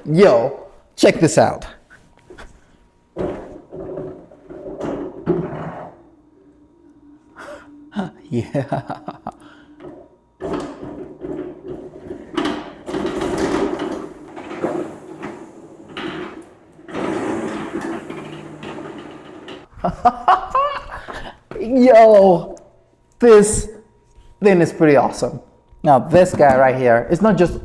Yo, check this out. Yeah. Yo, this thing is pretty awesome. Now, this guy right here, it's not just,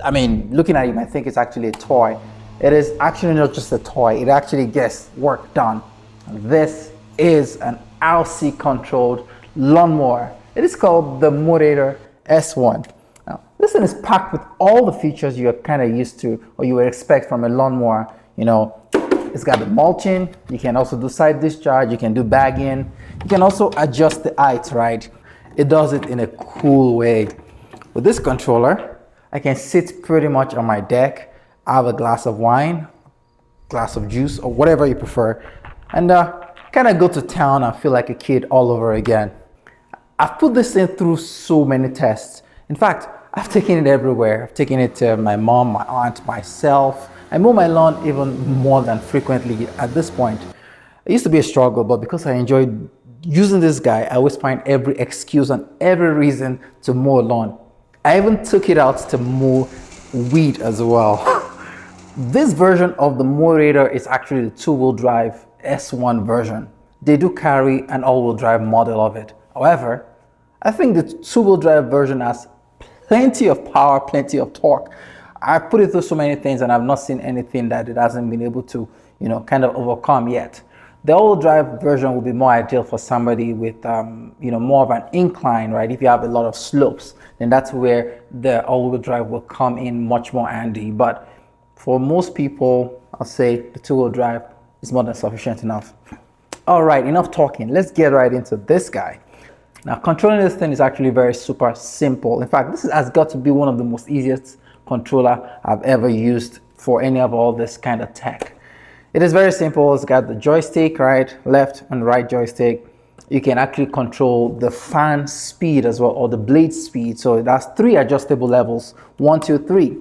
I mean, looking at it, you might think it's actually a toy. It is actually not just a toy, it actually gets work done. This is an RC controlled lawnmower. It is called the Motor S1. Now, this thing is packed with all the features you're kind of used to or you would expect from a lawnmower. You know, it's got the mulching, you can also do side discharge, you can do bagging, you can also adjust the height, right? It does it in a cool way. With this controller, I can sit pretty much on my deck, have a glass of wine, glass of juice, or whatever you prefer, and kind of go to town and feel like a kid all over again. I've put this thing through so many tests. In fact, I've taken it everywhere. I've taken it to my mom, my aunt, myself. I mow my lawn even more than frequently at this point. It used to be a struggle, but because I enjoyed using this guy, I always find every excuse and every reason to mow a lawn. I even took it out to mow weed as well. This version of the Mower is actually the two-wheel drive S1 version. They do carry an all-wheel drive model of it. However, I think the two-wheel drive version has plenty of power, plenty of torque. I put it through so many things and I've not seen anything that it hasn't been able to, kind of overcome yet. The all-wheel drive version will be more ideal for somebody with, more of an incline, right? If you have a lot of slopes, then that's where the all-wheel drive will come in much more handy. But for most people, I'll say the two-wheel drive is more than sufficient enough. All right, enough talking. Let's get right into this guy. Now, controlling this thing is actually very super simple. In fact, this has got to be one of the most easiest controller I've ever used for any of all this kind of tech. It is very simple. It's got the joystick, right, left and right joystick. You can actually control the fan speed as well, or the blade speed. So it has 3 adjustable levels, 1, 2, 3.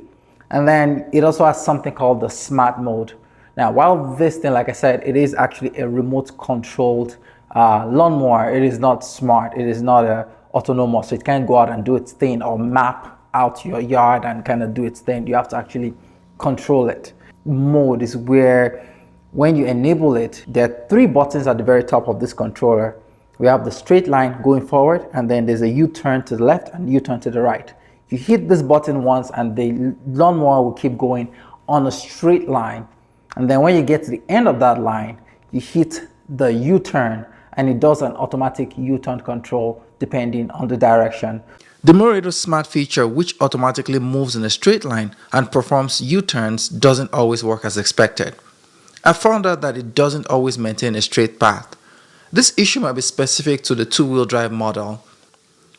And then it also has something called the smart mode. Now, while this thing, like I said, it is actually a remote controlled lawnmower, it is not smart. It is not autonomous. So it can't go out and do its thing or map out your yard and kind of do its thing. You have to actually control it. Mode is where when you enable it, there are 3 buttons at the very top of this controller. We have the straight line going forward, and then there's a U-turn to the left and U-turn to the right. You hit this button once and the lawnmower will keep going on a straight line. And then when you get to the end of that line, you hit the U-turn and it does an automatic U-turn control depending on the direction. The Mower Smart feature, which automatically moves in a straight line and performs U-turns, doesn't always work as expected. I found out that it doesn't always maintain a straight path. This issue might be specific to the two-wheel drive model.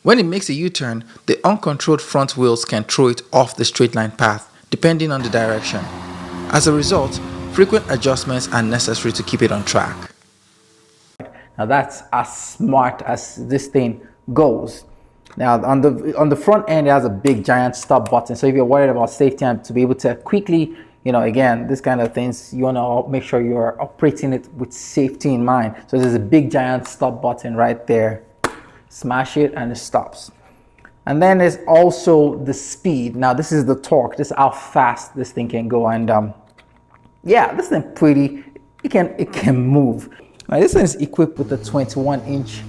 When it makes a U-turn, the uncontrolled front wheels can throw it off the straight line path, depending on the direction. As a result, frequent adjustments are necessary to keep it on track. Now that's as smart as this thing goes. Now on the front end, it has a big giant stop button. So if you're worried about safety and to be able to quickly, again, this kind of things, you want to make sure you're operating it with safety in mind. So there's a big giant stop button right there. Smash it and it stops. And then there's also the speed. Now this is the torque. This is how fast this thing can go. And yeah, this thing it can move. Now this thing is equipped with a 21-inch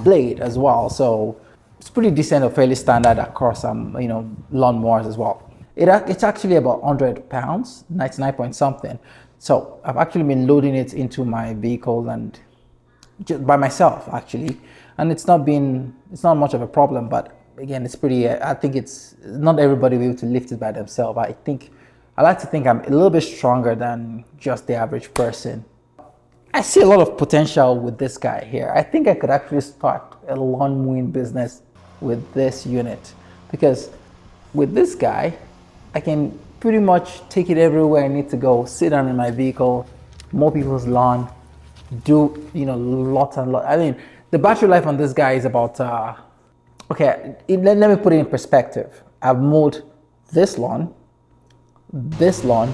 blade as well. So it's pretty decent or fairly standard across lawnmowers as well. It's actually about 100 pounds, 99 point something. So I've actually been loading it into my vehicle and just by myself actually, and it's not much of a problem. But again, it's pretty. I think it's not everybody will be able to lift it by themselves. I like to think I'm a little bit stronger than just the average person. I see a lot of potential with this guy here. I think I could actually start a lawn mowing business with this unit, because with this guy, I can pretty much take it everywhere I need to go, sit down in my vehicle, mow people's lawn, do, lots and lots. I mean, the battery life on this guy is about, let me put it in perspective. I've mowed this lawn, this lawn,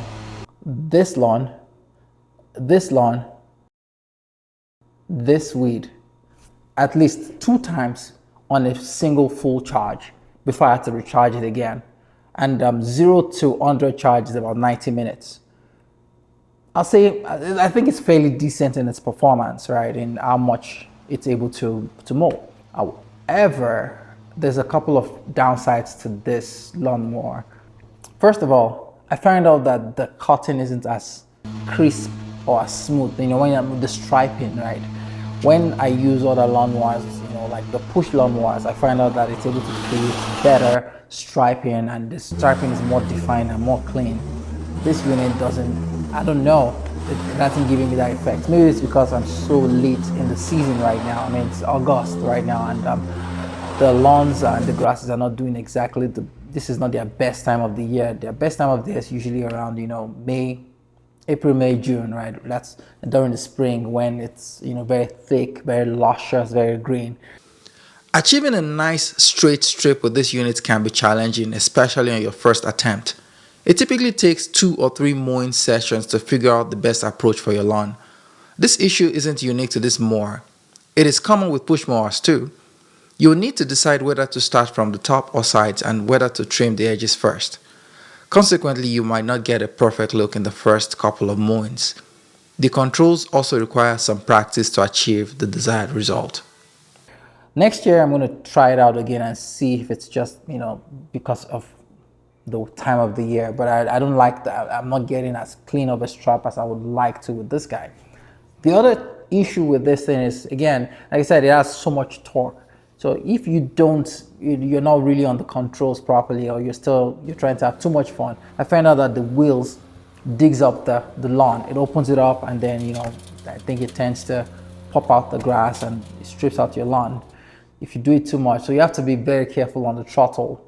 this lawn, this lawn, this weed, at least 2 times on a single full charge before I had to recharge it again. And 0 to 100 charge is about 90 minutes. I'll say I think it's fairly decent in its performance, right? In how much it's able to mow. However, there's a couple of downsides to this lawnmower. First of all, I find out that the cutting isn't as crisp or as smooth. You know, when I'm the striping, right? When I use other lawnmowers, you know, like the push lawnmowers, I find out that it's able to create better striping, and the striping is more defined and more clean. This unit doesn't. I don't know. It hasn't given me that effect. Maybe it's because I'm so late in the season right now. I mean, it's August right now, and the lawns and the grasses are not doing exactly this is not their best time of the year. Their best time of the year is usually around, you know, April, May, June, right? That's during the spring when it's, you know, very thick, very luscious, very green. Achieving a nice straight strip with this unit can be challenging, especially on your first attempt. It typically takes 2 or 3 mowing sessions to figure out the best approach for your lawn. This issue isn't unique to this mower. It is common with push mowers too. You'll need to decide whether to start from the top or sides and whether to trim the edges first. Consequently, you might not get a perfect look in the first couple of mowings. The controls also require some practice to achieve the desired result. Next year, I'm going to try it out again and see if it's just, you know, because of the time of the year. But I don't like that. I'm not getting as clean of a strap as I would like to with this guy. The other issue with this thing is, again, like I said, it has so much torque. So if you're not really on the controls properly, or you're trying to have too much fun, I find out that the wheels digs up the lawn. It opens it up, and then, you know, I think it tends to pop out the grass and it strips out your lawn if you do it too much. So you have to be very careful on the throttle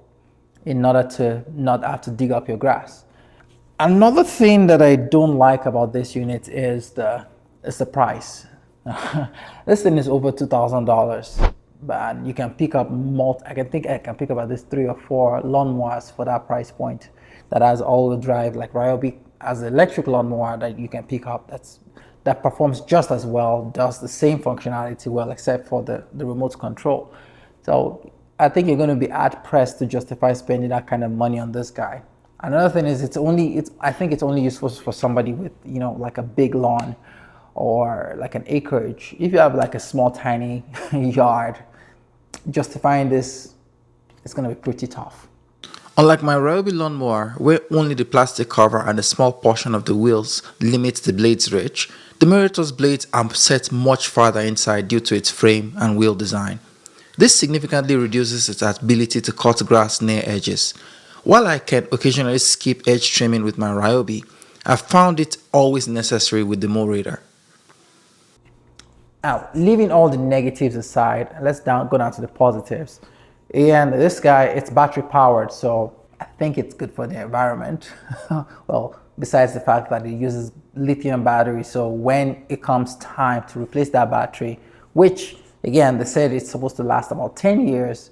in order to not have to dig up your grass. Another thing that I don't like about this unit is the price. This thing is over $2,000, but you can pick up I can pick up at least 3 or 4 lawnmowers for that price point that has all-wheel drive, like Ryobi has an electric lawnmower that you can pick up that performs just as well, does the same functionality well, except for the remote control. So I think you're going to be hard pressed to justify spending that kind of money on this guy. Another thing is I think it's only useful for somebody with, you know, like a big lawn or like an acreage. If you have like a small tiny yard, justifying this is going to be pretty tough. Unlike my Ryobi lawnmower, where only the plastic cover and a small portion of the wheels limits the blade's reach, the Meritor's blades are set much farther inside due to its frame and wheel design. This significantly reduces its ability to cut grass near edges. While I can occasionally skip edge trimming with my Ryobi, I've found it always necessary with the Mower. Now, leaving all the negatives aside, let's go down to the positives. And this guy, it's battery powered, so I think it's good for the environment. Well, besides the fact that it uses lithium battery, so when it comes time to replace that battery, which again, they said it's supposed to last about 10 years,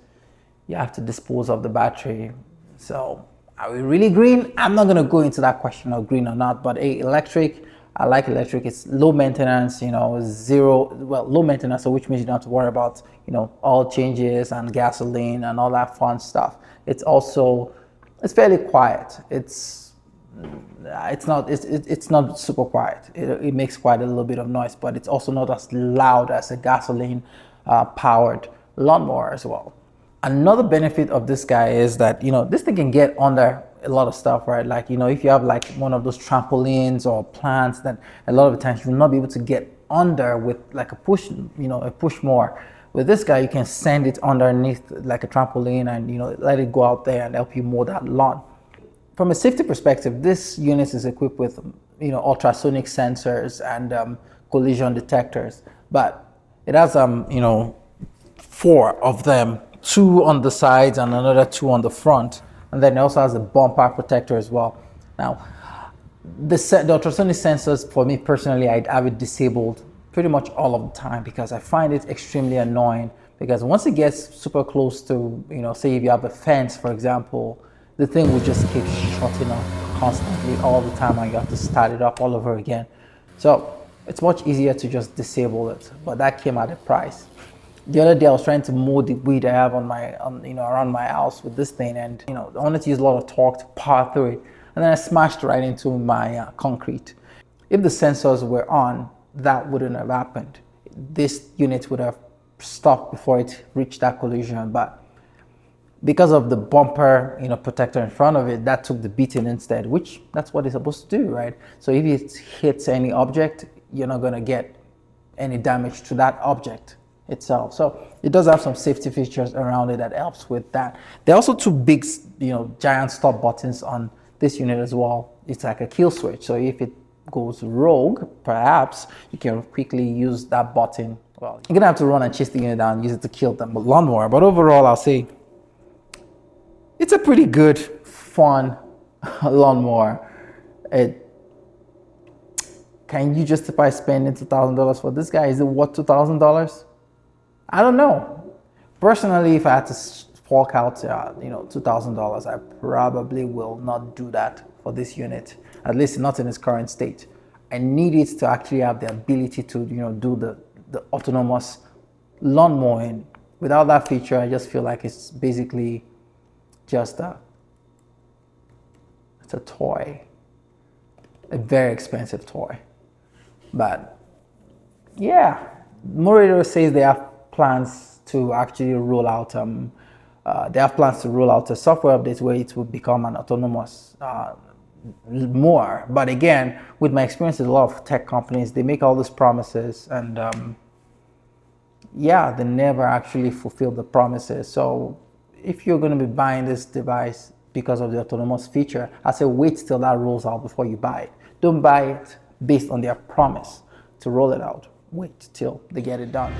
you have to dispose of the battery. So are we really green? I'm not going to go into that question of green or not, but electric, I like electric. It's low maintenance, you know, low maintenance, so which means you don't have to worry about, you know, oil changes and gasoline and all that fun stuff. It's fairly quiet. It's not super quiet. It makes quite a little bit of noise, but it's also not as loud as a gasoline powered lawnmower as well. Another benefit of this guy is that, you know, this thing can get under a lot of stuff, right? Like, you know, if you have like one of those trampolines or plants, then a lot of the times you will not be able to get under with like a push mower. With this guy, you can send it underneath like a trampoline and, you know, let it go out there and help you mow that lawn. From a safety perspective, this unit is equipped with, you know, ultrasonic sensors and collision detectors, but it has, you know, 4 of them, 2 on the sides and another 2 on the front. And then it also has a bumper protector as well. Now, the ultrasonic sensors, for me personally, I have it disabled pretty much all of the time because I find it extremely annoying. Because once it gets super close to, you know, say if you have a fence, for example, the thing will just keep shutting off constantly all the time and you have to start it up all over again. So it's much easier to just disable it, but that came at a price. The other day I was trying to mow the weed I have around my house with this thing, and I wanted to use a lot of torque to power through it, and then I smashed right into my concrete. If the sensors were on, that wouldn't have happened. This unit would have stopped before it reached that collision, but because of the bumper protector in front of it, that took the beating instead, which that's what it's supposed to do, right? So if it hits any object, you're not going to get any damage to that object itself. So it does have some safety features around it that helps with that. There are also two big giant stop buttons on this unit as well. It's like a kill switch, so if it goes rogue, perhaps you can quickly use that button. Well, you're gonna have to run and chase the unit down and use it to kill the lawnmower, but overall I'll say it's a pretty good, fun lawnmower. Can you justify spending $2,000 for this guy? Is it worth $2,000? I don't know. Personally, if I had to fork out, $2,000, I probably will not do that for this unit. At least not in its current state. I need it to actually have the ability to, do the autonomous lawn mowing. Without that feature, I just feel like it's basically just it's a toy, a very expensive toy. But yeah, Mower says they have plans to actually roll out a software update where it will become an autonomous mower. But again, with my experience with a lot of tech companies, they make all these promises and they never actually fulfill the promises. So if you're going to be buying this device because of the autonomous feature, I say wait till that rolls out before you buy it. Don't buy it based on their promise to roll it out. Wait till they get it done.